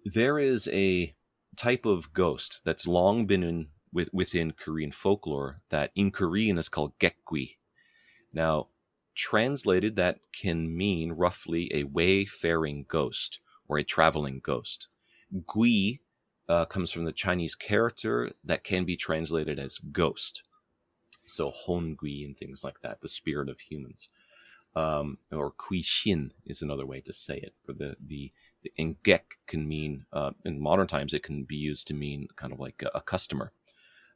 There is a type of ghost that's long been within Korean folklore that in Korean is called gekgui. Now, translated, that can mean roughly a wayfaring ghost or a traveling ghost. Gui comes from the Chinese character that can be translated as ghost. So Hongui and things like that, the spirit of humans. Or Kuishin is another way to say it. For the and Gek can mean, in modern times, it can be used to mean kind of like a customer.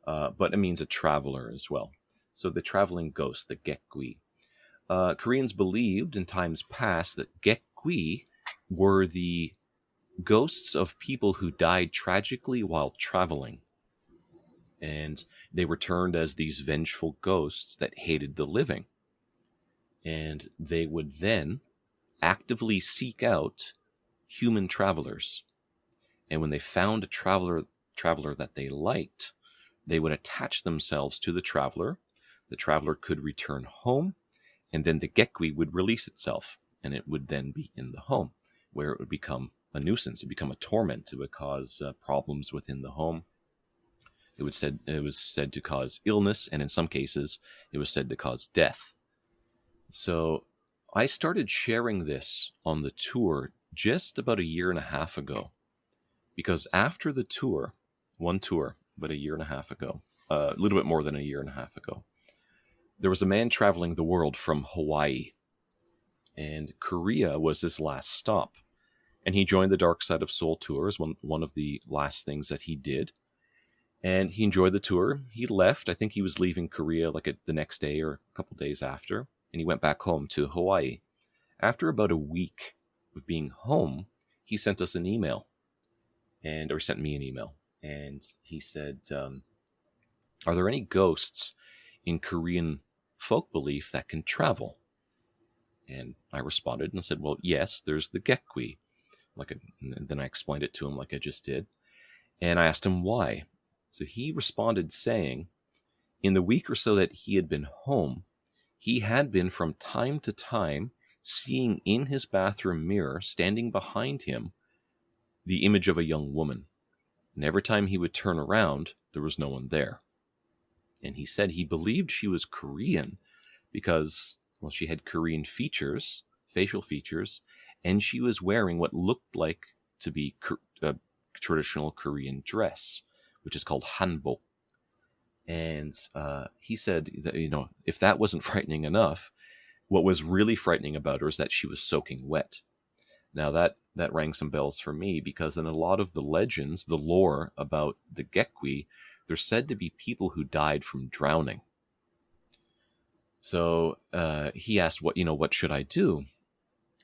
But it means a traveler as well. So the traveling ghost, the Gekgui. Koreans believed in times past that Gekgui were the ghosts of people who died tragically while traveling. And they returned as these vengeful ghosts that hated the living. And they would then actively seek out human travelers. And when they found a traveler that they liked, they would attach themselves to the traveler. The traveler could return home, and then the Gekgui would release itself, and it would then be in the home, where it would become a nuisance, it would become a torment, it would cause problems within the home. It was said to cause illness, and in some cases, it was said to cause death. So I started sharing this on the tour just about a year and a half ago, because after the tour, one tour, but a year and a half ago, a little bit more than a year and a half ago, there was a man traveling the world from Hawaii, and Korea was his last stop. And he joined the Dark Side of Seoul tour as one of the last things that he did. And he enjoyed the tour. He left. I think he was leaving Korea like the next day or a couple days after. And he went back home to Hawaii. After about a week of being home, he sent us an email. Or sent me an email. And he said, are there any ghosts in Korean folk belief that can travel? And I responded and said, well, yes, there's the Gekgui. And then I explained it to him like I just did. And I asked him why. So he responded saying, in the week or so that he had been home, he had been from time to time seeing in his bathroom mirror, standing behind him, the image of a young woman. And every time he would turn around, there was no one there. And he said he believed she was Korean because, well, she had Korean features, facial features, and she was wearing what looked like to be a traditional Korean dress, which is called hanbok. And he said that, if that wasn't frightening enough, what was really frightening about her is that she was soaking wet. Now that rang some bells for me, because in a lot of the legends, the lore about the Gekgui, they're said to be people who died from drowning. So he asked, what should I do?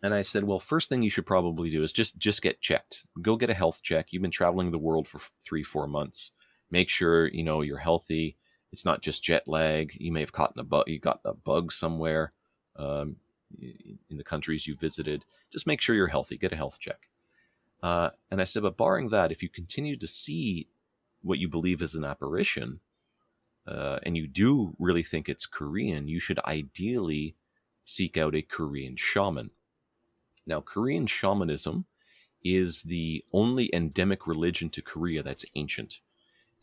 And I said, well, first thing you should probably do is just get checked. Go get a health check. You've been traveling the world for 3-4 months. Make sure, you're healthy. It's not just jet lag. You may have gotten a bug somewhere in the countries you visited. Just make sure you're healthy. Get a health check. And I said, but barring that, if you continue to see what you believe is an apparition, and you do really think it's Korean, you should ideally seek out a Korean shaman. Now, Korean shamanism is the only endemic religion to Korea that's ancient.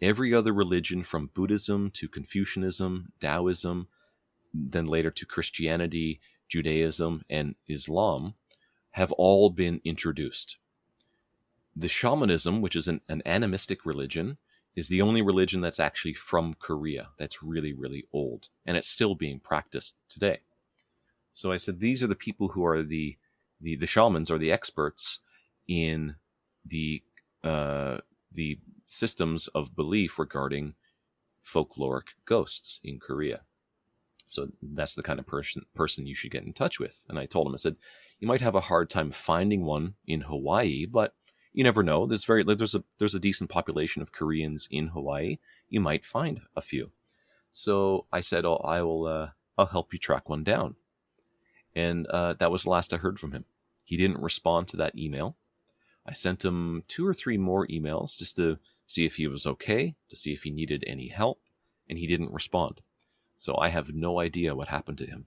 Every other religion, from Buddhism to Confucianism, Taoism, then later to Christianity, Judaism, and Islam, have all been introduced. The shamanism, which is an animistic religion, is the only religion that's actually from Korea, that's really, really old, and it's still being practiced today. So I said, these are the people who are the shamans, or the experts in the systems of belief regarding folkloric ghosts in Korea. So that's the kind of person you should get in touch with. And I told him, I said, you might have a hard time finding one in Hawaii, but you never know. There's a decent population of Koreans in Hawaii. You might find a few. So I said, I'll help you track one down. And that was the last I heard from him. He didn't respond to that email. I sent him 2 or 3 more emails just to see if he was okay, to see if he needed any help, and he didn't respond. So I have no idea what happened to him.